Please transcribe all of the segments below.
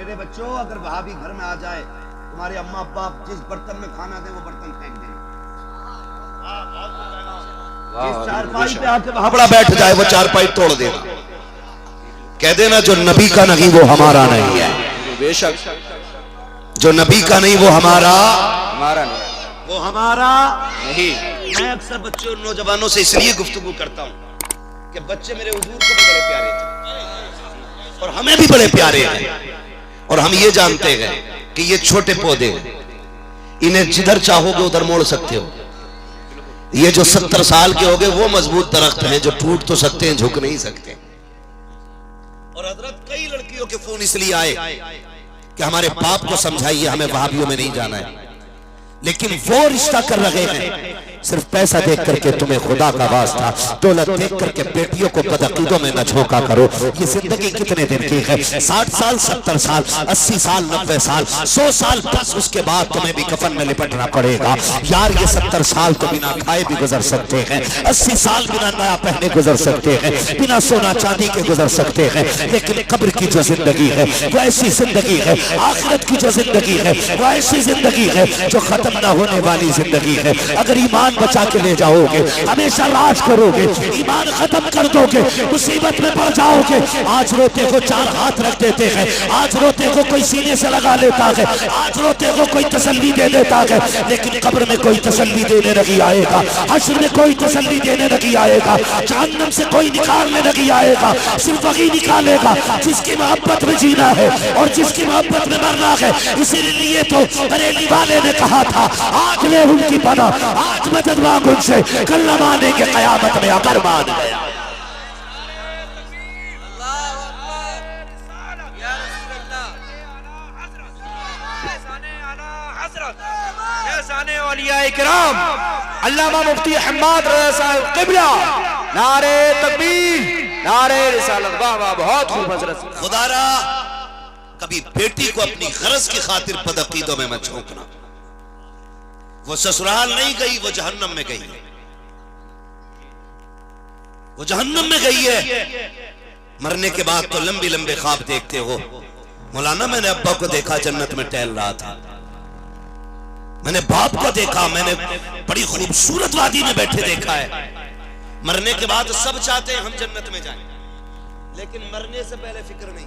मेरे बच्चों, अगर भाभी घर में आ जाए, तुम्हारे अम्मा अब्बा जिस बर्तन में खाना दे वो बर्तन फेंक दे। जिस चारपाई पे आके भाबड़ा बैठ जाए वो चारपाई तोड़ देना। कह देना जो नबी का नहीं वो हमारा नहीं है। बेशक जो नबी का नहीं वो हमारा नहीं, वो हमारा नहीं। मैं अक्सर बच्चों और नौजवानों से इसलिए गुफ्तगू करता हूँ कि बच्चे मेरे हुजूर को भी बड़े प्यारे थे और हमें भी बड़े प्यारे हैं, और हम ये जानते हैं कि ये छोटे पौधे, इन्हें जिधर चाहोगे उधर मोड़ सकते हो। ये जो 70 साल के हो गए वो मजबूत दरख्त हैं जो टूट तो सकते हैं, झुक नहीं सकते। और हजरत कई लड़कियों के फोन इसलिए आए कि हमारे बाप को समझाइए, हमें वहाबियों में नहीं जाना है। लेकिन वो रिश्ता कर रहे हैं सिर्फ पैसा देख करके, तुम्हें खुदा का वास्ता दौलत देख करके बेटियों को बदअकीदों में न झोंका करो। ये जिंदगी कितने दिन की है? 60 साल, 70 साल, 80 साल, 90 साल, 100 साल, बस उसके बाद तुम्हें भी कफन में लिपटना पड़ेगा। यार ये 70 साल तो बिना खाए भी गुजर सकते हैं, 80 साल बिना नया पहने गुजर सकते हैं, बिना सोना चांदी के गुजर सकते हैं। लेकिन कब्र की जो जिंदगी है वो ऐसी जिंदगी है, आखिरत की जो जिंदगी है वो ऐसी जिंदगी है जो खत्म न होने वाली जिंदगी है। अगर ईमान बचा के ले जाओगे, हमेशा राज करोगे, ईमान खत्म कर दोगे, मुसीबत में पड़ जाओगे। आज रोते को 4 हाथ रख देते हैं, आज रोते को कोई सीने से लगा लेता है, आज रोते को कोई तसल्ली दे देता है, लेकिन कब्र में कोई तसल्ली देने नहीं आएगा, हश्र में कोई तसल्ली देने नहीं आएगा, जहन्नम से कोई निकालने नहीं आएगा। सिर्फ वही निकालेगा जिसकी मोहब्बत में जीना है और जिसकी मोहब्बत में मरना है। इसीलिए तो बरेली वाले ने कहा था, आज ले उनकी पना, आज मदद मांग उनसे, कल न मानेंगे कयामत में अगर मान गया। अल्लामा मुफ्ती अहमद रज़ा साहब क़िबला, नारे तकबीर, नारे रिसालत। वाह वाह, बहुत खूब हज़रत। खुदारा कभी बेटी को अपनी गरज की खातिर बदअकीदों में मत झोंकना। वो ससुराल नहीं गई, वो जहन्नम में गई है, वो जहन्नम में गई है। मरने के बाद तो लंबी लंबे ख्वाब देखते हो। मौलाना, मैंने अब्बा को देखा जन्नत में टहल रहा था, मैंने बाप को देखा, मैंने बड़ी खूबसूरत वादी में बैठे देखा है। मरने के बाद सब चाहते हैं हम जन्नत में जाएं, लेकिन मरने से पहले फिक्र नहीं,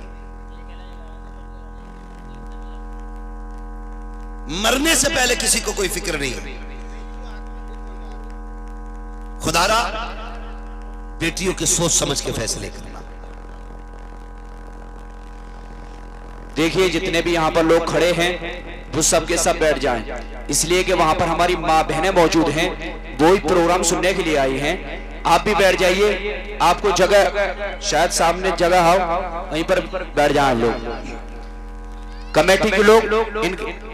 मरने से पहले किसी को कोई फिक्र नहीं है। खुदारा बेटियों के सोच समझ के फैसले करना। देखिए जितने भी यहाँ पर लोग खड़े हैं वो सब के सब बैठ जाएं, इसलिए कि वहां पर हमारी माँ बहनें मौजूद हैं, वो ही प्रोग्राम सुनने के लिए आई हैं। आप भी बैठ जाइए, आपको जगह शायद सामने जगह हो, वहीं पर बैठ जाएं लोग। कमेटी के लोग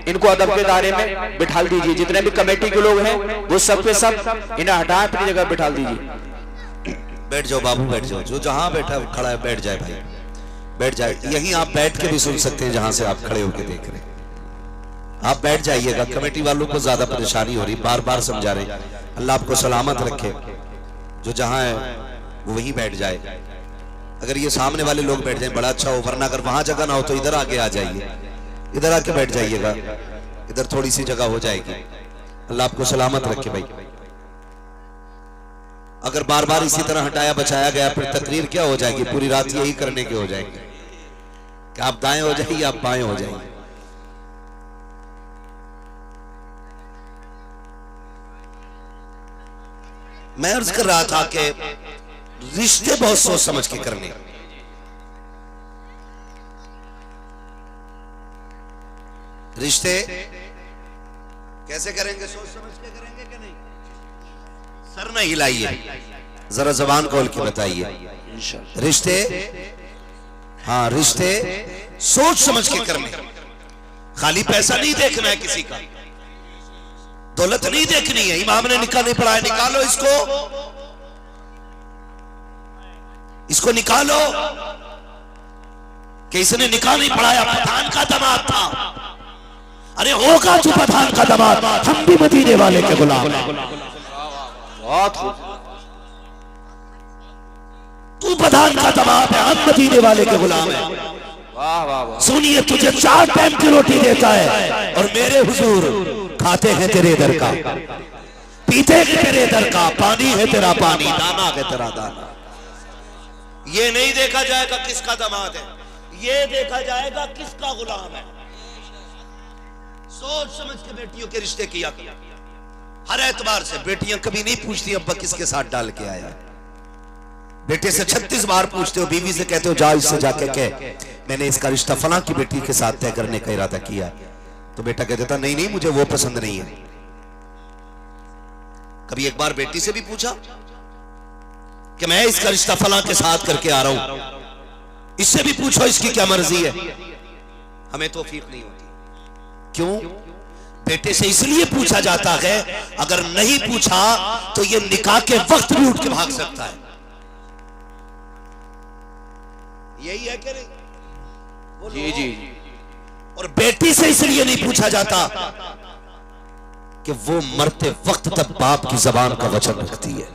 इनको अदब के दायरे में बिठा दीजिए। जितने भी कमेटी के लोग हैं वो सब के सब इन्हें हटा अपनी जगह बिठा दीजिए। बैठ जाओ बाबू, बैठ जाओ, जो जहां बैठा खड़ा है बैठ जाए भाई, बैठ जाए। यहीं आप बैठ के भी सुन सकते हैं, जहां से आप खड़े होकर देख रहे हैं, आप बैठ जाइएगा। कमेटी वालों को ज्यादा परेशानी हो रही, बार बार समझा रहे। अल्लाह आपको सलामत रखे, जो जहां है वो वहीं बैठ जाए। अगर ये सामने वाले लोग बैठ जाए बड़ा अच्छा हो, वरना अगर वहां जगह ना हो तो इधर आके आ जाइए, इधर आके बैठ जाइएगा, इधर थोड़ी सी जगह हो जाएगी। अल्लाह आपको सलामत रखे भाई। अगर बार बार इसी तरह हटाया बचाया गया फिर तकरीर क्या हो जाएगी, पूरी रात यही करने के हो जाएंगे कि आप दाएं हो जाइए, आप बाएं हो जाइए। मैं अर्ज कर रहा था कि रिश्ते बहुत सोच समझ के करने। रिश्ते कैसे करेंगे? सोच समझ के करेंगे कि नहीं? सर न हिलाइए, जरा जबान खोल के बताइए। रिश्ते, हाँ रिश्ते सोच समझ के करने। खाली पैसा नहीं देखना है किसी का, दौलत नहीं देखनी है। इमाम ने निकाह नहीं पढ़ाया, निकालो इसको, इसको निकालो कि इसने निकाह नहीं पढ़ाया, पठान का दामाद था। अरे होगा जो पठान का दामाद, हम भी मदीने वाले के गुलाम हैं। तू पठान का दामाद है, हम मदीने वाले के गुलाम हैं। वाह वाह वाह। सुनिए, तुझे 4 टाइम की रोटी देता है और मेरे हुजूर खाते हैं तेरे दर का, पीते हैं तेरे दर का, पानी है तेरा पानी, दाना है तेरा दाना। ये नहीं देखा जाएगा किसका दामाद है, ये देखा जाएगा किसका गुलाम है। सोच समझ के बेटियों के रिश्ते किया कर। हर एतबार से बेटियां कभी नहीं पूछती अब्बा किसके साथ डाल के आया। बेटे से 36 बार पूछते हो, बीवी से कहते हो जा इससे जाके कह मैंने इसका रिश्ता फलां की बेटी के साथ तय करने का इरादा किया, तो बेटा कह देता नहीं नहीं मुझे वो पसंद नहीं है। कभी एक बार बेटी से भी पूछा कि मैं इसका रिश्ता फलां के साथ करके आ रहा हूं, इससे भी पूछो इसकी क्या मर्जी है। हमें तौफीक नहीं होती। क्यों? बेटे से इसलिए पूछा जाता है, अगर नहीं पूछा तो ये निकाह के वक्त भी उठ के भाग सकता है। यही है कि नहीं? जी जी। और बेटी से इसलिए नहीं पूछा जाता कि वो मरते वक्त तक बाप की जबान का वचन रखती है।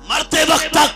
मरते वक्त तक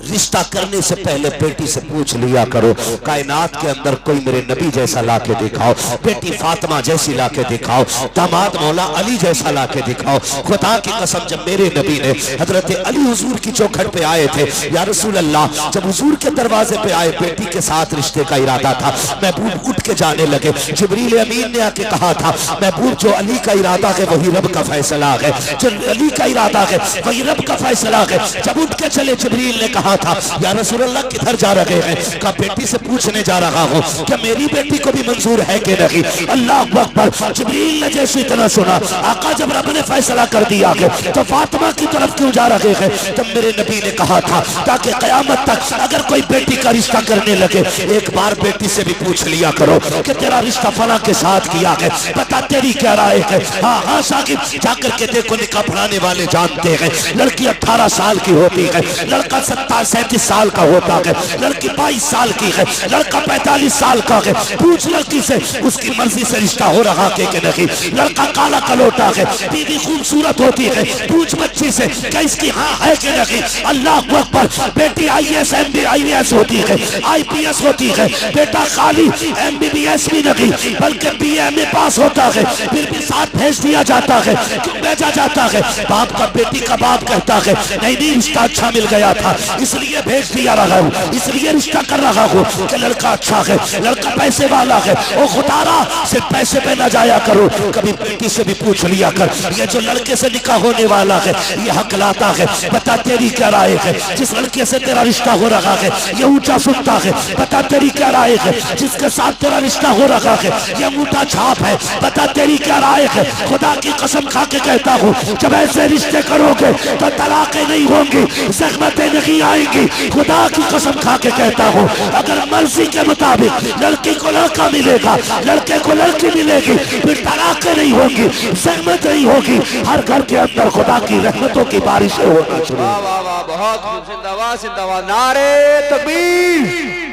रिश्ता करने से पहले बेटी से पूछ लिया करो, कायनात के अंदर कोई मेरे नबी जैसा लाके दिखाओ, बेटी फातिमा जैसी लाके दिखाओ, दामाद मौला अली जैसा लाके दिखाओ। खुदा की कसम, जब मेरे नबी ने हजरत अली हुजूर की चौखट पे आए थे, या रसूल अल्लाह, जब हुजूर के दरवाजे पे आए, बेटी के साथ रिश्ते का इरादा था, महबूब उठ के जाने लगे। जिब्रील अमीन ने आके कहा था, महबूब जो अली का इरादा है वही रब का फैसला है, जो अली का इरादा है वही रब का फैसला है। जब उठ के चले, जिब्रील ने कहा था या रसूल अल्लाह किधर जा रहे हैं? कहा बेटी से पूछने जा रहा हूं कि मेरी बेटी को भी मंजूर है कि नहीं। अल्लाह अकबर। जिब्रील ने जैसे इतना सुना, आका जब रब ने फैसला कर दिया है तो फातिमा की तरफ क्यों जा रहे हैं? तब मेरे नबी ने कहा था ताकि कयामत तक अगर कोई बेटी का रिश्ता करने लगे, एक बार बेटी से भी पूछ लिया करो कि तेरा रिश्ता फला के साथ किया है, बता तेरी क्या राय है। हाँ हाँ साकिब, जाकर के देखो, निकाह पढ़ाने वाले जानते हैं लड़की 18 साल की होती है, लड़का 37 साल का होता है, लड़की 22 साल की है, लड़का 45 साल का है। पूछ लड़की से उसकी मर्जी से रिश्ता हो रहा है कि नहीं। लड़का काला कलोटा है, बीवी खूबसूरत होती है, पूछ बच्ची से क्या इसकी हाँ है कि नहीं। अल्लाह अकबर। बेटी IAS MBIS होती है, IPS होती है, बेटा खाली MBBS भी नहीं बल्कि BA में पास होता है, फिर भी साथ भेज दिया जाता है। क्यों भेजा जाता है? बाप का बेटी का बाप कहता है नहीं नहीं रिश्ता अच्छा मिल गया था इसलिए भेज दिया रहा हूं, इसलिए रिश्ता कर रहा हूं कि लड़का अच्छा है, लड़का पैसे वाला है। ओ खुदारा, सिर्फ पैसे पे ना जाया करो, कभी बेटी से भी पूछ लिया कर, ये जो लड़के से निकाह होने वाला है ये हक लाता है, बता तेरी क्या राय है। जिस लड़के से तेरा रिश्ता हो रहा है ये ऊंचा सुनता है, बता तेरी क्या राय है। जिसके साथ तेरा रिश्ता हो रहा है ये अंगूठा छाप है, बता तेरी क्या राय है। खुदा की कसम खा के कहता हूँ, जब ऐसे रिश्ते करोगे तो तलाकें नहीं होंगी, ज़हमतें नहीं आएंगी। खुदा की कसम खा के कहता हूँ, अगर मर्जी के मुताबिक लड़की को लड़का मिलेगा, लड़के को लड़की मिलेगी, फिर तलाकें नहीं होंगी, ज़हमत नहीं होगी। हर घर के अंदर खुदा की रहमतों की बारिशें होना शुरू। वाह वाह वाह, बहुत खूब। जिंदाबाद जिंदाबाद। नारे तकबीर,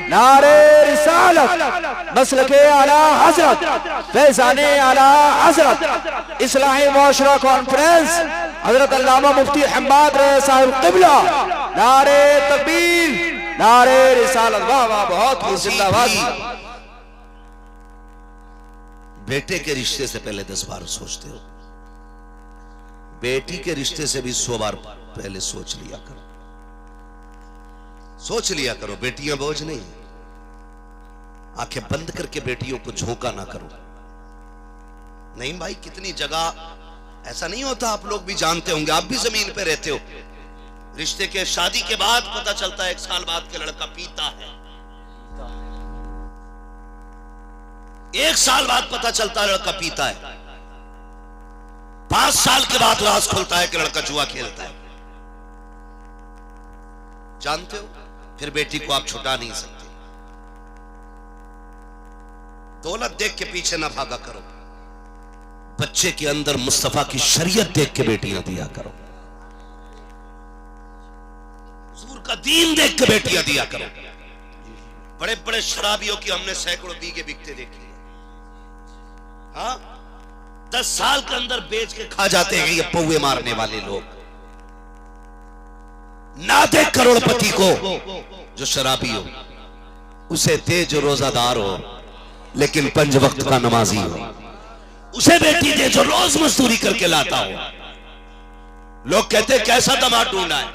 नारे रिसालत, मसलके आला हजरत, फैज़ाने आला हजरत, इस्लाही मुआशरा कॉन्फ्रेंस, हजरत अल्लामा मुफ्ती हम्माद साहिब क़िबला। नारे तकबीर, नारे रिसालत। वाह वाह, बहुत खूब। जिंदाबाद। बेटे के रिश्ते से पहले 10 बार सोचते हो, बेटी के रिश्ते से भी 100 बार पहले सोच लिया करो। सोच लिया करो, बेटियां बोझ नहीं। आंखें बंद करके बेटियों को झोंका ना करो। नहीं भाई, कितनी जगह ऐसा नहीं होता, आप लोग भी जानते होंगे, आप भी जमीन पे रहते हो। रिश्ते के शादी के बाद पता चलता है 1 साल बाद के लड़का पीता है, 1 साल बाद पता चलता है लड़का पीता है, 5 साल के बाद राज खुलता है कि लड़का जुआ खेलता है। जानते हो, फिर बेटी को आप छुटा नहीं सकते। दौलत देख के पीछे ना भागा करो, बच्चे के अंदर मुस्तफा की शरीयत देख के बेटियां दिया करो, हुजूर का दीन देख के बेटियां दिया करो। बड़े बड़े शराबियों की हमने सैकड़ों बीघे बिकते देखे। हाँ, 10 साल के अंदर बेच के खा जाते हैं ये पौवे मारने वाले लोग। ना दे करोड़पति को जो शराबी हो, उसे दे जो रोजादार हो लेकिन 5 वक्त का नमाजी हो, उसे बेटी दे जो रोज मजदूरी करके लाता हो। लोग कहते हैं कैसा दामाद ढूंढा है,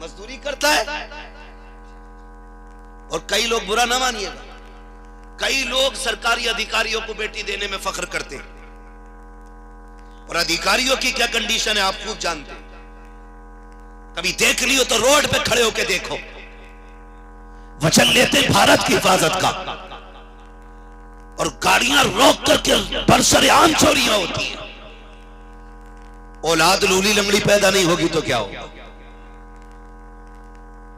मजदूरी करता है। और कई लोग, बुरा ना मानिएगा, कई लोग सरकारी अधिकारियों को बेटी देने में फख्र करते हैं, और अधिकारियों की क्या कंडीशन है आप खूब जानते हैं। कभी देख लियो तो रोड पे खड़े होके देखो, वचन लेते भारत की हिफाजत का, और गाड़ियां रोक करके बरसरेआम चोरियां होती हैं। औलाद लूली लंगड़ी पैदा नहीं होगी तो क्या होगा,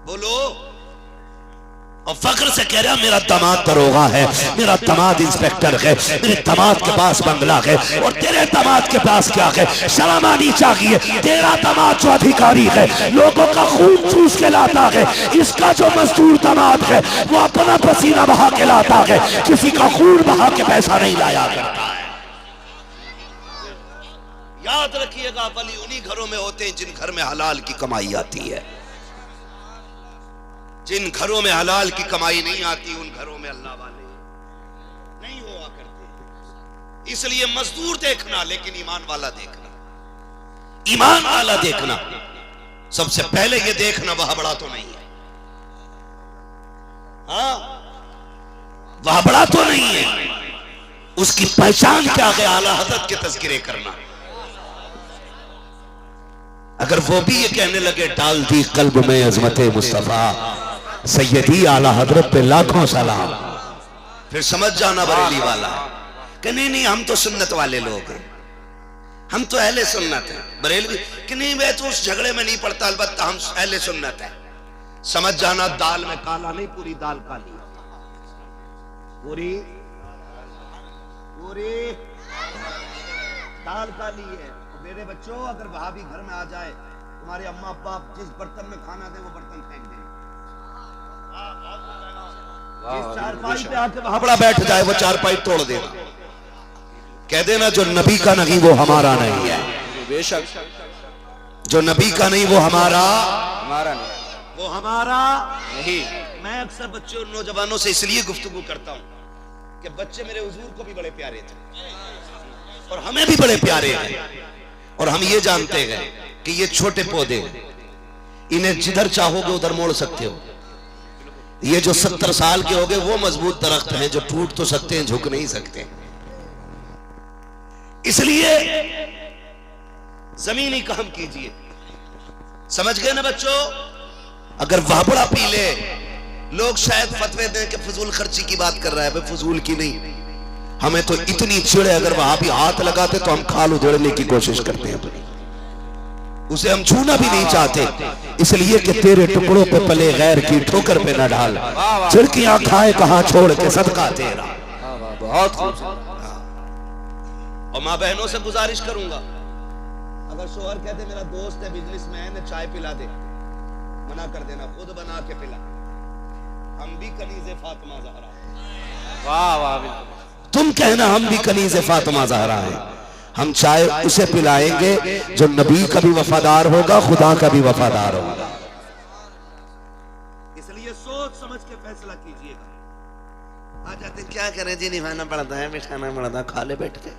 बोलो। और फख्र से कह रहा मेरा दामाद दरोगा है, मेरा दामाद इंस्पेक्टर है, मेरे दामाद के पास बंगला है, और तेरे दामाद के पास क्या है, शर्म आनी चाहिए। तेरा दामाद जो अधिकारी है, लोगों का खून चूस के लाता है, इसका जो मजदूर दामाद है वो अपना पसीना बहा के लाता है, किसी का खून बहा के पैसा नहीं लाया करता है। याद रखिएगा, वली उन्हीं घरों में होते हैं जिन घर में हलाल की कमाई आती है। जिन घरों में हलाल की कमाई नहीं आती, उन घरों में अल्लाह वाले नहीं हुआ करते। इसलिए मजदूर देखना, लेकिन ईमान वाला देखना, ईमान वाला देखना। सबसे पहले ये देखना वह बड़ा तो नहीं है, हाँ वह बड़ा तो नहीं है, उसकी पहचान क्या है, आला हज़रत के तज़किरे करना। अगर वो भी ये कहने लगे डाल दी कल्ब में अज़मते मुस्तफा सैयदी आला हजरत पे लाखों सलाम, फिर समझ जाना बरेली वाला कि नहीं नहीं हम तो सुन्नत वाले लोग हैं, हम तो अहले सुन्नत हैं। बरेलवी कि नहीं मैं तो उस झगड़े में नहीं पड़ता, अलबत्ता हम अहले सुन्नत हैं। समझ जाना दाल में काला नहीं, पूरी दाल काली, पूरी पूरी दाल काली है। मेरे बच्चों, अगर भाभी घर में आ जाए, तुम्हारे अम्मा अब्बा जिस बर्तन में खाना दे वो बर्तन फेंक दे, चारपाई पे आके वहां बैठ जाए वो चारपाई तोड़ देना, कह देना जो नबी का नहीं वो हमारा नहीं है। बेशक जो नबी का नहीं वो हमारा नहीं, वो हमारा नहीं। मैं अक्सर बच्चों और नौजवानों से इसलिए गुफ्तगू करता हूं कि बच्चे मेरे हुजूर को भी बड़े प्यारे थे और हमें भी बड़े प्यारे हैं, और हम ये जानते हैं कि ये छोटे पौधे, इन्हें जिधर चाहोगे उधर मोड़ सकते हो। ये जो 70 साल के हो गए वो मजबूत दरख्त हैं जो टूट तो सकते हैं, झुक नहीं सकते। इसलिए जमीन ही काम कीजिए। समझ गए ना बच्चों? अगर वाबड़ा पी ले, लोग शायद फतवे दें कि फजूल खर्ची की बात कर रहा है, भाई फजूल की नहीं। हमें तो इतनी चिड़े, अगर वहां भी हाथ लगाते तो हम खाल उधेड़ने की कोशिश करते हैं अपनी, उसे हम छूना भी नहीं चाहते, इसलिए कि तेरे टुकड़ों पे पले गैर की ठोकर पे न डाल, चिड़कियां खाए कहां छोड़ के सदका तेरा। बहुत और माँ बहनों से गुजारिश करूंगा, अगर शोहर कहते मेरा दोस्त है बिजनेसमैन है चाय पिला दे, मना कर देना, खुद बना के पिला। हम भी कनीज़े फातिमा ज़हरा, वाह वाह, तुम कहना हम भी कनीज़े फातिमा ज़हरा है। हम चाय उसे पिलाएंगे जो नबी का भी वफादार होगा, खुदा का भी वफादार होगा। इसलिए सोच समझ के फैसला कीजिएगा। आ जाते क्या करें जी, निभाना पड़ता है, बिठाना पड़ता है, खा ले बैठ के।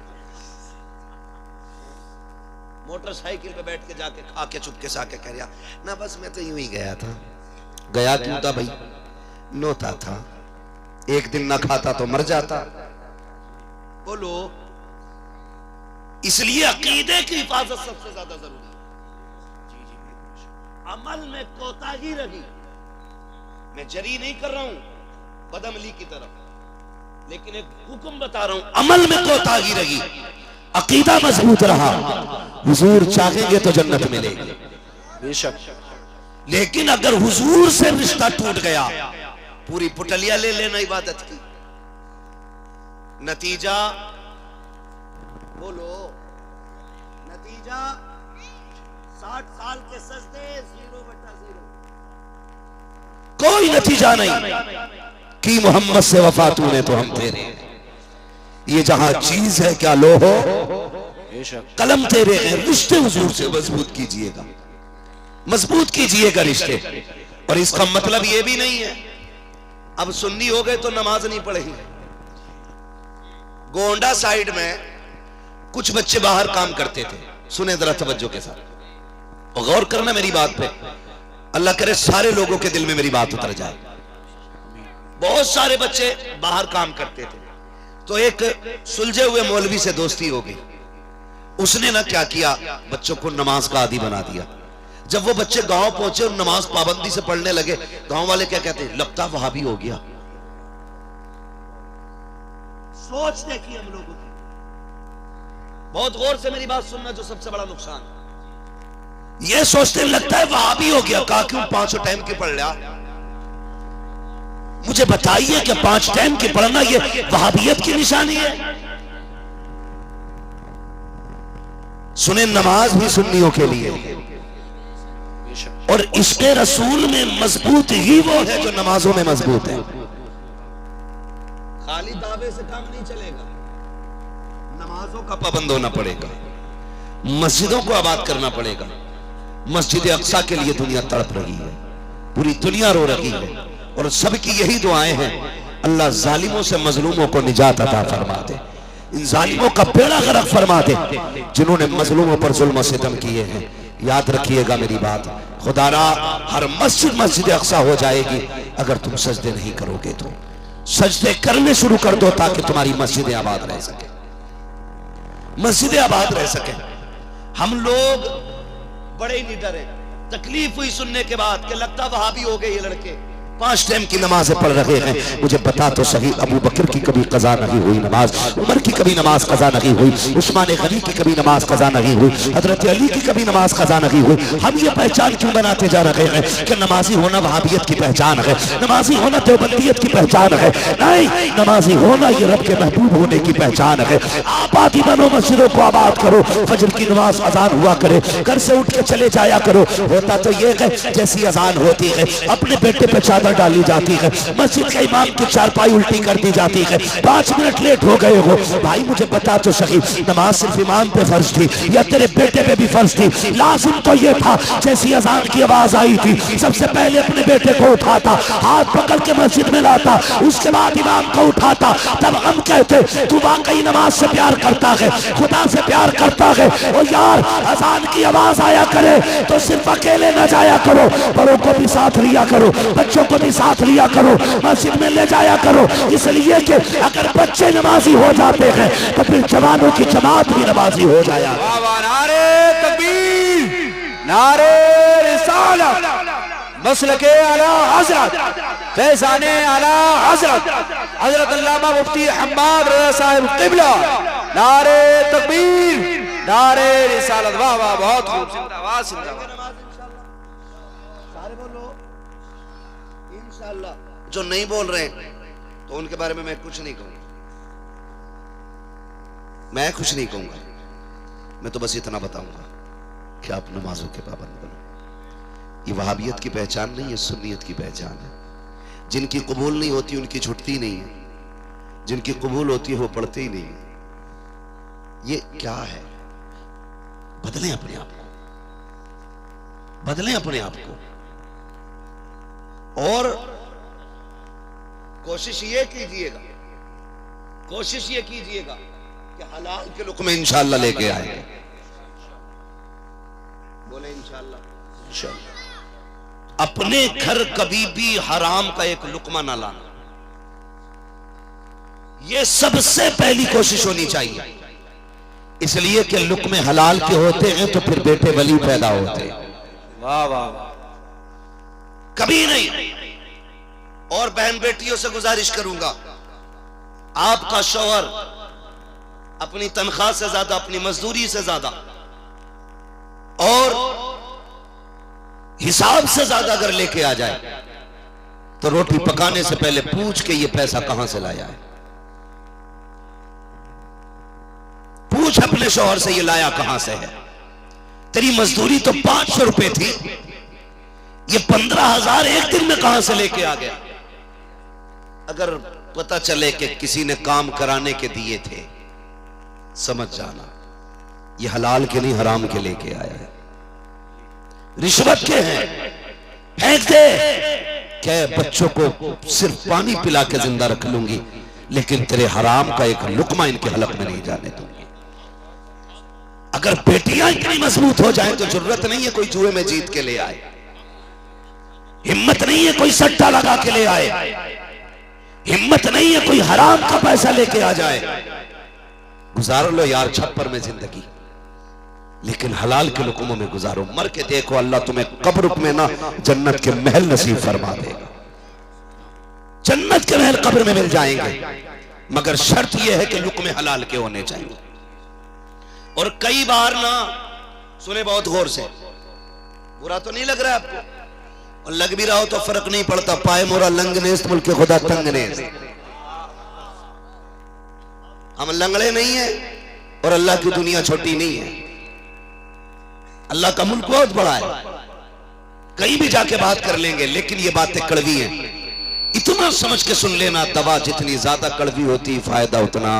मोटरसाइकिल पे बैठ के जाके खा के चुपके से आके कह रहा ना, बस मैं तो यूं ही गया था। गया क्यों था भाई? नोता था, एक दिन ना खाता तो मर जाता। बोलो, इसलिए अकीदे की हिफाजत सबसे ज्यादा जरूरी है। अमल में कोताही रही, मैं जरी नहीं कर रहा हूं बदअमली की तरफ, लेकिन एक हुक्म बता रहा हूं, अमल में कोताही रही, अकीदा मजबूत रहा, हुजूर चाहेंगे तो जन्नत मिलेगी बेशक। लेकिन अगर हुजूर से रिश्ता टूट गया, पूरी पुटलिया ले लेना इबादत की। नतीजा बोलो, नतीजा 60 साल के सजदे 0/0, कोई नतीजा नहीं कि मोहम्मद से वफा तूने तो हम तेरे। ये जहां चीज है क्या लो हो, कलम तेरे हैं, रिश्ते हुजूर से मजबूत कीजिएगा। मजबूत कीजिएगा रिश्ते। और इसका मतलब यह भी नहीं है अब सुन्नी हो गए तो नमाज नहीं पढ़ेंगे। गोंडा साइड में कुछ बच्चे बाहर काम करते थे, सुने जरा तवज्जो के साथ और गौर करना मेरी बात पे। अल्लाह करे सारे लोगों के दिल में मेरी बात उतर जाए। बहुत सारे बच्चे बाहर काम करते थे, तो एक सुलझे हुए मौलवी से दोस्ती हो गई। उसने ना क्या किया, बच्चों को नमाज का आदी बना दिया। जब वो बच्चे गांव पहुंचे और नमाज पाबंदी से पढ़ने लगे, गांव वाले क्या कहते हैं, लगता वहाबी हो गया। सोच देखिए हम लोगों की, बहुत गौर से मेरी बात सुनना। जो सबसे बड़ा नुकसान ये सोचते लगता है वहाबी हो गया। कहा क्यों 5 टाइम की पढ़ लिया? मुझे बताइए कि 5 टाइम की पढ़ना ये वहाबियत की निशानी है? सुने, नमाज भी सुन्नियों के लिए, और इसके रसूल में मजबूत ही वो है जो नमाजों में मजबूत है। खाली दावे से काम नहीं चलेगा, नमाजों का पाबंद होना पड़ेगा, मस्जिदों को आबाद करना पड़ेगा। मस्जिद अक्सा के लिए दुनिया तड़प रही है, पूरी दुनिया रो रही है, और सबकी यही दुआएं हैं, अल्लाह जालिमों से मजलूमों को निजात अता फरमा दे, इन जालिमों का बेड़ा गर्क फरमा दे जिन्होंने मजलूमों पर जुल्म सितम किए हैं। याद रखिएगा मेरी बात, खुदारा हर मस्जिद मस्जिद अक्सा हो जाएगी अगर तुम सजदे नहीं करोगे। तो सजदे करने शुरू कर दो ताकि तुम्हारी मस्जिदें आबाद रह सके, मस्जिदें आबाद रह सके। हम लोग बड़े ही निडर हैं। तकलीफ हुई सुनने के बाद कि लगता वहाबी हो गए ये लड़के, 5 टाइम की नमाजें पढ़ रहे हैं। मुझे बता तो सही, अबू बकर की कभी कज़ा नहीं हुई नमाज, उमर की कभी नमाज कज़ा नहीं हुई, उस्मान गनी की कभी नमाज कज़ा नहीं हुई, हजरत अली की कभी नमाज कज़ा नहीं हुई। हम ये पहचान क्यों बनाते जा रहे हैं कि नमाजी होना वहाबियत की पहचान है, नमाजी होना देवबंदियत की पहचान है? नहीं, नमाजी होना ये रब के महबूब होने की पहचान है। आबादी बनो, मस्जिदों को आबाद करो, फजर की नमाज अजान हुआ करे, घर से उठ के चले जाया करो। होता तो ये है जैसी अजान होती है अपने बेटे पे चादर डाली जाती है, मस्जिद के इमाम की चारपाई उल्टी कर दी जाती है। 5 मिनट लेट हो गए हो, भाई मुझे बता तो सही, नमाज सिर्फ इमाम पे फर्ज थी या तेरे बेटे पे भी फर्ज थी? लाजिम तो ये था जैसी अजान की आवाज आई थी सबसे पहले अपने बेटे को उठाता, हाथ पकड़ के मस्जिद में लाता, उसके बाद इमाम को उठाता। तब हम कहते तू वाकई नमाज से प्यार करता है, खुदा से प्यार करता है। और यार अजान की आवाज आया करे तो सिर्फ अकेले न जाया करो, बड़ों को भी साथ लिया करो, बच्चों को भी साथ लिया करो, मस्जिद में ले जाया करो। इसलिए कि अगर बच्चे नमाजी हो जाते हैं तो फिर जवानों की जमात भी नमाजी हो जाया। नारे तकबीर, नारे रिसालत, मसलके आला हजरत, फैज़ाने आला हजरत, हजरत अल्लामा मुफ्ती हम्माद रज़ा साहिब क़िबला। नारे तकबीर, नारे रिसालत। वाह वाह, बहुत खूब, जिंदाबाद जिंदाबाद। जो नहीं बोल रहे तो उनके बारे में मैं कुछ नहीं कहूंगा, मैं कुछ नहीं कहूंगा। मैं तो बस इतना बताऊंगा कि आप नमाजों के पाबंद बनो। ये वहाबियत की पहचान नहीं है, सुन्नियत की पहचान है। जिनकी कबूल नहीं होती उनकी छुटती नहीं है, जिनकी कबूल होती है वो पढ़ते ही नहीं है। ये क्या है? बदलें अपने आप को, बदलें अपने आप को। और कोशिश ये कीजिएगा, कोशिश ये कीजिएगा कि हलाल के लुक़्मे इंशाअल्लाह लेके आएंगे। बोले इंशाअल्लाह। अपने घर कभी भी हराम का एक लुक़्मा ना लाना, ये सबसे पहली कोशिश होनी चाहिए। इसलिए कि लुक़्मे हलाल के होते हैं तो फिर बेटे वली पैदा होते हैं। वाह वाह, कभी नहीं। और बहन बेटियों से गुजारिश करूंगा, आपका शौहर अपनी तनख्वाह से ज्यादा, अपनी मजदूरी से ज्यादा और हिसाब से ज्यादा अगर लेके आ जाए तो रोटी पकाने से पहले पूछ के ये पैसा कहां से लाया है। पूछ अपने शौहर से ये लाया कहां से है। तेरी मजदूरी तो 500 रुपए थी, ये 15,000 एक दिन में कहां से लेके आ गया। अगर पता चले कि किसी ने काम कराने के दिए थे, समझ जाना ये हलाल के नहीं हराम के लेके आया है। रिश्वत के हैं, फेंक दे। क्या बच्चों को सिर्फ पानी पिला के जिंदा रख लूंगी, लेकिन तेरे हराम का एक लुकमा इनके हलक में नहीं जाने दूंगी। अगर बेटियां इतनी मजबूत हो जाएं तो जरूरत नहीं है कोई जुए में जीत के ले आए, हिम्मत नहीं है कोई सट्टा लगा के ले आए, हिम्मत नहीं है कोई हराम का पैसा लेके आ जाए। गुजार लो यार छप्पर में जिंदगी, लेकिन हलाल के लुकमों में गुजारो। मर के देखो, अल्लाह तुम्हें कब्र में ना जन्नत के महल नसीब फरमा देगा। जन्नत के महल कब्र में मिल जाएंगे, मगर शर्त यह है कि लुकमे हलाल के होने चाहिए। और कई बार ना, सुने बहुत गौर से, बुरा तो नहीं लग रहा है आपको, और लग भी रहा हो तो फर्क नहीं पड़ता। पाए मोरा लंगनेस मुल्क खुदा तंगनेस। हम लंगड़े नहीं है और अल्लाह की दुनिया छोटी नहीं है। अल्लाह का मुल्क बहुत बड़ा है, कहीं भी जाके बात कर लेंगे, लेकिन ये बातें कड़वी हैं। इतना समझ के सुन लेना, दवा जितनी ज्यादा कड़वी होती फायदा उतना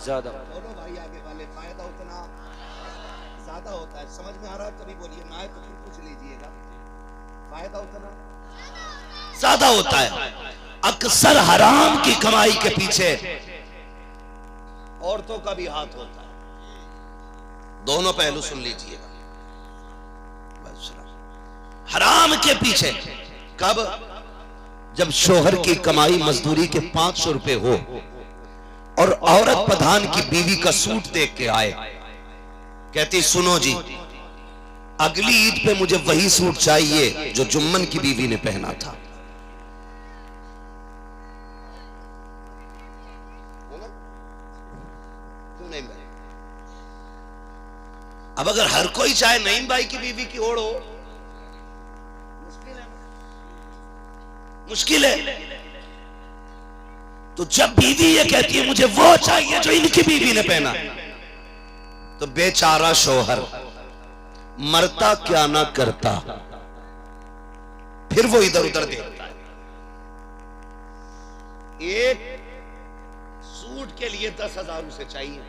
ज्यादा। बोलो भाई आगे वाले, फायदा उतना ज्यादा होता है। समझ में आ रहा है तभी बोलिए, ना है तो फिर पूछ लीजिएगा। फायदा उतना ज्यादा होता है। अक्सर हराम की कमाई के पीछे औरतों का भी हाथ होता है। दोनों पहलू सुन लीजिएगा। हराम के पीछे कब? जब शोहर की कमाई मजदूरी के 500 रुपए हो और औरत प्रधान की बीवी का सूट देख के आए, कहती सुनो जी, अगली ईद पे मुझे वही सूट चाहिए जो जुम्मन की बीवी ने पहना था। अब अगर हर कोई चाहे नईम भाई की बीवी की ओढ़ हो, मुश्किल है। तो जब बीवी ये कहती है मुझे वो चाहिए जो इनकी बीवी ने पहना, तो बेचारा शोहर मरता क्या ना करता, फिर वो इधर उधर देखता है। एक सूट के लिए 10,000 उसे चाहिए।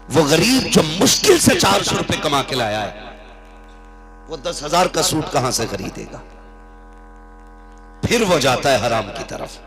वो गरीब जो मुश्किल से 400 रुपए कमा के लाया है, वो 10,000 का सूट कहां से खरीदेगा? फिर वो जाता है हराम की तरफ,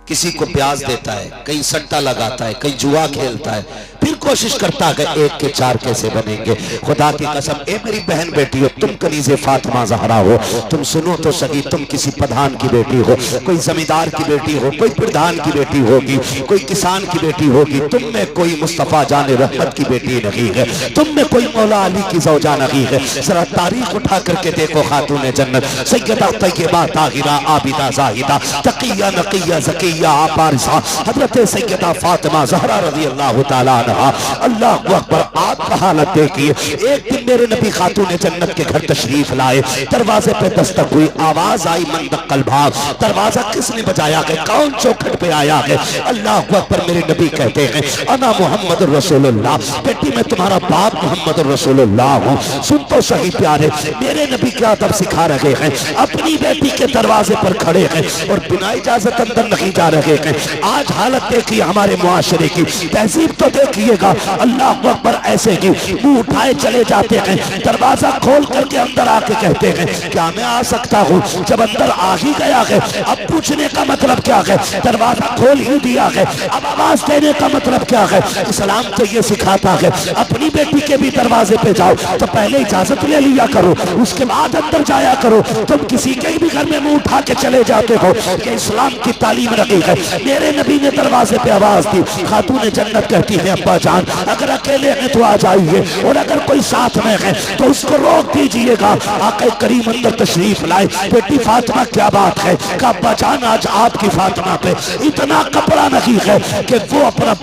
किसी को ब्याज देता है, कहीं सट्टा लगाता है, कहीं जुआ खेलता है, फिर कोशिश करता है एक के चार कैसे बनेंगे। खुदा की कसम, ए मेरी बहन बेटी हो, तुम कनीज़े फातिमा ज़हरा हो, तुम सुनो तो सही, तुम किसी प्रधान की बेटी हो, कोई जमींदार की बेटी हो, कोई प्रधान की बेटी होगी, कोई किसान की बेटी होगी, तुम में कोई मुस्तफ़ा जाने रहमत की बेटी नहीं है, तुम में कोई मौला अली की ज़ौजा नहीं है। जरा तारीख उठा करके देखो, खातून जन्नत सैयदा तय्यबा ताहिरा आबिदा जाहिदा तकिया नकिया ज़किया हजरत सैयदा फातिमा ज़हरा रज़ी अल्लाह तआला अन्हा। अल्लाह अकबर। आप का हालत देखिए, एक दिन मेरे नबी खातून जन्नत के घर तशरीफ लाए, दरवाजे पे दस्तक हुई, आवाज आई मंद कल्बा। दरवाजा किसने बजाया है? कौन चौखट पे आया है? अल्लाह अकबर। मेरे नबी कहते हैं अना मोहम्मद रसूलुल्लाह, बेटी मैं तुम्हारा बाप मोहम्मद रसूलुल्लाह हूँ। सुन तो सही प्यारे, मेरे नबी क्या अदब सिखा रहे हैं, अपनी बेटी के दरवाजे पर खड़े हैं और बिना इजाजत अंदर नहीं जा रहे हैं। आज हालत देखिए हमारे मुआशरे की, तहजीब तो देखिएगा। अल्लाह अकबर। ऐसे ही मुंह उठाए चले जाते हैं, दरवाजा खोल करके अंदर आके कहते हैं क्या मैं आ सकता हूँ? जब अंदर आ ही गया है, अब पूछने का मतलब क्या है? दरवाजा खोल ही दिया है, अब आवाज देने का मतलब क्या है? इस्लाम तो ये सिखाता है अपनी बेटी के भी दरवाजे पे जाओ तो पहले इजाजत ले लिया करो, उसके बाद अंदर जाया करो। तुम किसी के भी घर में मुंह उठा के चले जाते हो, कि इस्लाम की तालीम रखी है। मेरे नबी ने दरवाजे पे आवाज दी, खातून जन्नत कहती है अब्बा जान अगर अकेले हैं तो आ जाइए, और अगर कोई साथ में है तो उसको रोक दीजिएगा। आका करीम अंदर तशरीफ लाए, बेटी फातिमा क्या बात है? का अब्बा जान आज आपकी फातिमा पे इतना कपड़ा नहीं है कि वो अपना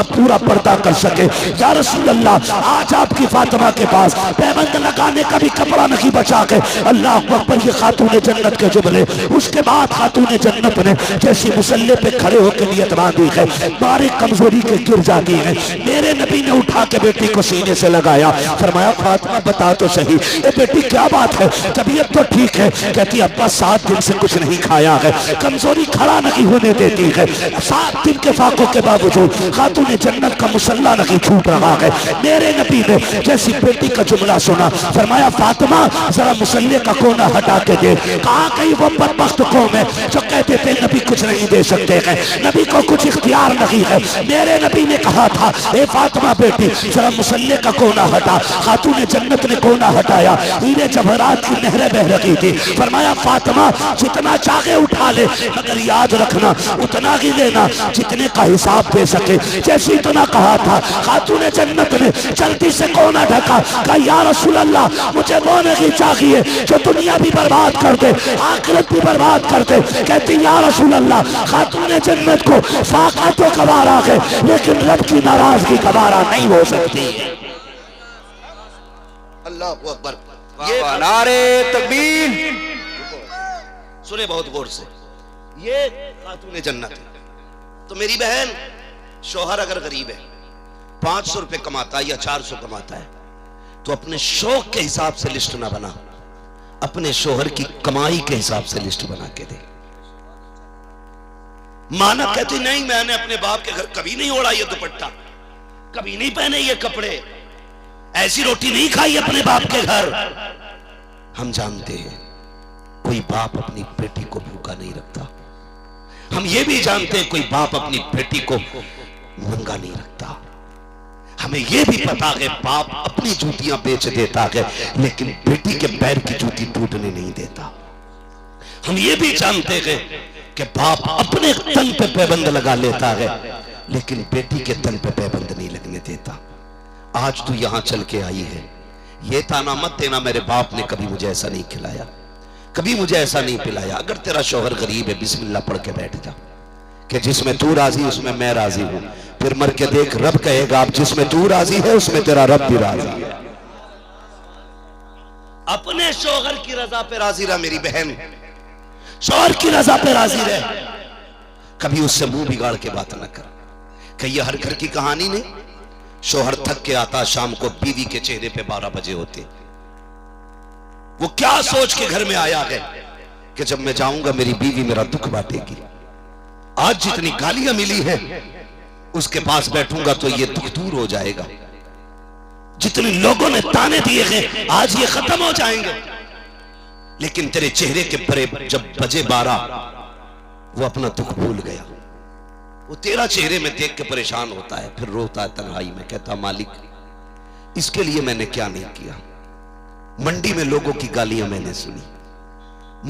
पूरा पर्दा कर सके। या रसूल अल्लाह, आज आपकी फातिमा के पास पैबंद लगाने का भी कपड़ा नहीं बचा के। अल्लाह अकबर। ये खातून जन्नत के जुमले। उसके बाद खातून जन्नत ने जैसी मुसल्ले पे खड़े होकर नियत बांधी है, बारे कमजोरी के गिर जाती है। मेरे नबी ने उठा के बेटी को सीने से लगाया, फरमाया फातिमा बता तो सही ए बेटी क्या बात है, तबीयत तो ठीक है? कहती अब्बा 7 दिन से कुछ नहीं खाया है, कमजोरी खड़ा नहीं होने देती है, 7 दिन के फाकों के बावजूद खातून जन्नत का मुसल्ला नहीं छूट रहा है। मेरे नबी ने जैसी बेटी का जुमला सुना, फरमाया फातिमा जरा मुसल्ले का कोना हटा के दे। कहाँ गई वो बदबख्त कौम है जो कहते थे नबी कुछ नहीं दे सकते हैं, नबी को कुछ इख्तियार नहीं है। मेरे नबी ने कहा था ए फातिमा बेटी जरा मुसल्ले का कोना हटा। खातून जन्नत ने कोना हटाया, हीरे जवाहरात की नहरें बह रही थी। फरमाया फातिमा जितना चाहे उठा ले, मगर याद रखना उतना ही लेना जितने का हिसाब दे सके। जैसे इतना कहा था, खातून जन्नत ने जल्दी से कोना ढका, कहा या रसूल अल्लाह मुझे वो नहीं चाहिए जो दुनिया भी बर्बाद कर दे, आखिरत भी बर्बाद कर दे। कहती या रसूल अल्लाह खातून जन्नत को फाका तो गवारा है, लेकिन रब की नाराजगी गवारा नहीं हो सकती। अल्लाह अकबर। ये नारे तकबीर। सुने बहुत गौर से, ये खातून जन्नत है। तो मेरी बहन, शोहर अगर गरीब है, 500 रुपए कमाता है या 400 कमाता है, तो अपने शौक के हिसाब से लिस्ट ना बना, अपने शोहर की कमाई के हिसाब से लिस्ट बना के दे। माना कहती नहीं मैंने अपने बाप के घर कभी नहीं ओढ़ा ये दुपट्टा, कभी नहीं पहने ये कपड़े, ऐसी रोटी नहीं खाई अपने बाप के घर। हम जानते हैं कोई बाप अपनी बेटी को भूखा नहीं रखता। हम ये भी जानते हैं कोई बाप अपनी बेटी को नंगा नहीं रखता। हमें यह भी पता है बाप अपनी जूतियां बेच देता है, लेकिन बेटी के पैर की जूती टूटने नहीं देता। हम ये भी जानते हैं कि बाप अपने तन पे पैबंद लगा लेता है, लेकिन बेटी के तन पे पैबंद नहीं लगने देता। आज तू यहां चल के आई है, ये ताना मत देना मेरे बाप ने कभी मुझे ऐसा नहीं खिलाया, कभी मुझे ऐसा नहीं पिलाया। अगर तेरा शौहर गरीब है, बिस्मिल्लाह पढ़ के बैठ जा कि जिसमें तू राजी उसमें मैं राजी हूं। फिर मर के देख, रब कहेगा आप जिसमें तू राजी है उसमें तेरा रब भी राजी है। अपने शौहर की रजा पे राजी रहा मेरी बहन, शौहर की रजा पे राजी रहे। कभी उससे मुंह बिगाड़ के बात न कर कि ये हर घर की कहानी नहीं। शौहर थक के आता शाम को, बीवी के चेहरे पे 12 बजे होते। वो क्या सोच के घर में आया है कि जब मैं जाऊंगा मेरी बीवी मेरा दुख बांटेगी। आज जितनी गालियां मिली हैं उसके पास बैठूंगा तो ये दुख दूर हो जाएगा। जितने लोगों ने ताने दिए हैं आज ये खत्म हो जाएंगे। लेकिन तेरे चेहरे के परे जब बजे 12 वो अपना दुख भूल गया। वो तेरा चेहरे में देख के परेशान होता है, फिर रोता है तन्हाई में, कहता मालिक इसके लिए मैंने क्या नहीं किया। मंडी में लोगों की गालियां मैंने सुनी,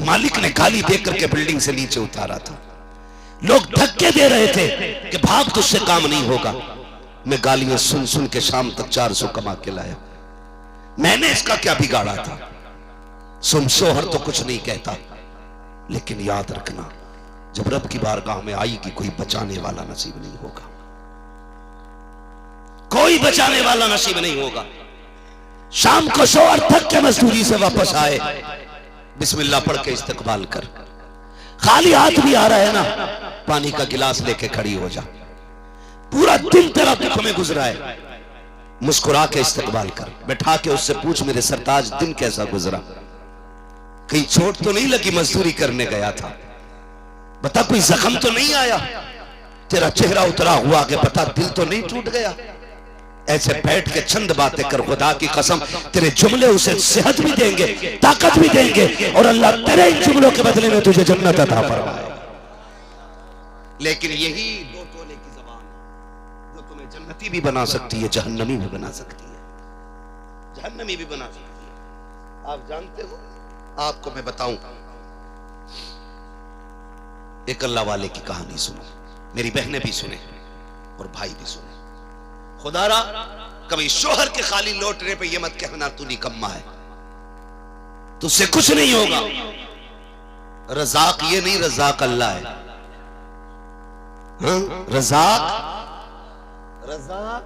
मालिक ने गाली देकर के बिल्डिंग से नीचे उतारा था। लोग धक्के दे रहे थे कि भाग तुझसे काम नहीं होगा। मैं गालियां सुन सुन के शाम तक 400 कमा के लाया। मैंने इसका क्या बिगाड़ा था। सुन, शोहर तो कुछ नहीं कहता, लेकिन याद रखना जब रब की बारगाह में आएगी कोई बचाने वाला नसीब नहीं होगा, कोई बचाने वाला नसीब नहीं होगा। शाम को शोहर थक के मजदूरी से वापस आए, बिस्मिल्लाह पढ़ के इस्तकबाल कर। खाली हाथ भी आ रहा है ना, पानी का गिलास लेके खड़ी हो जा। पूरा दिन तेरा दुख में गुजरा है, मुस्कुरा के इस्तकबाल कर। बैठा के उससे पूछ मेरे सरताज दिन कैसा गुजरा, कहीं चोट तो नहीं लगी, मजदूरी करने गया था, बता कोई जख्म तो नहीं आया, तेरा चेहरा उतरा हुआ के बता दिल तो नहीं टूट गया। ऐसे बैठ के चंद बातें कर, खुदा की कसम तेरे जुमले उसे सेहत भी देंगे, ताकत भी देंगे, और अल्लाह तेरे इन जुमलों के बदले में तुझे जन्नत अता फरमाए। लेकिन यही दो टोले की जबान जो तुम्हें जन्नती भी बना सकती है, जहन्नमी भी बना सकती है, जहन्नमी भी बना सकती है। आप जानते हो, आपको मैं बताऊं, एक अल्लाह वाले की कहानी सुनो, मेरी बहनें भी सुने और भाई भी सुने। खुदारा कभी शोहर के खाली लौटने पे ये मत कहना तू निकम्मा है, तुझसे कुछ नहीं होगा। रज़ाक ये नहीं, रज़ाक अल्लाह है। हाँ? रज़ाक, रज़ाक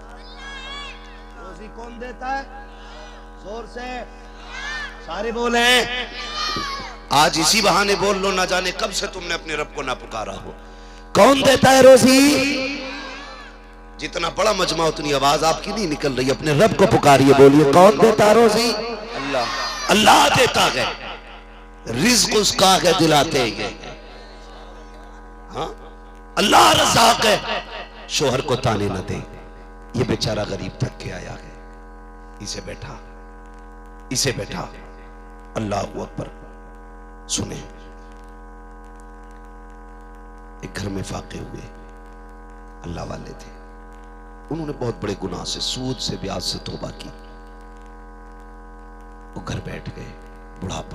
रोजी कौन देता है? जोर से सारे बोले। आज इसी बहाने बोल लो, ना जाने कब से तुमने अपने रब को ना पुकारा हो। कौन देता है रोजी? जितना बड़ा मजमा उतनी आवाज आपकी नहीं निकल रही। अपने रब को पुकारिए, बोलिए कौन देता रोजी? अल्लाह। अल्लाह देता है, रिज्क उसका है, दिलाते हैं। हाँ, अल्लाह रज़ाक है, शोहर को ताने न दे। ये बेचारा गरीब थक के आया है, इसे बैठा अल्लाह अकबर। सुने, एक घर में फाके हुए अल्लाह वाले थे, उन्होंने बहुत बड़े गुनाह से, सूद से, ब्याज से तौबा की। वो घर बैठ गए, बुढ़ापा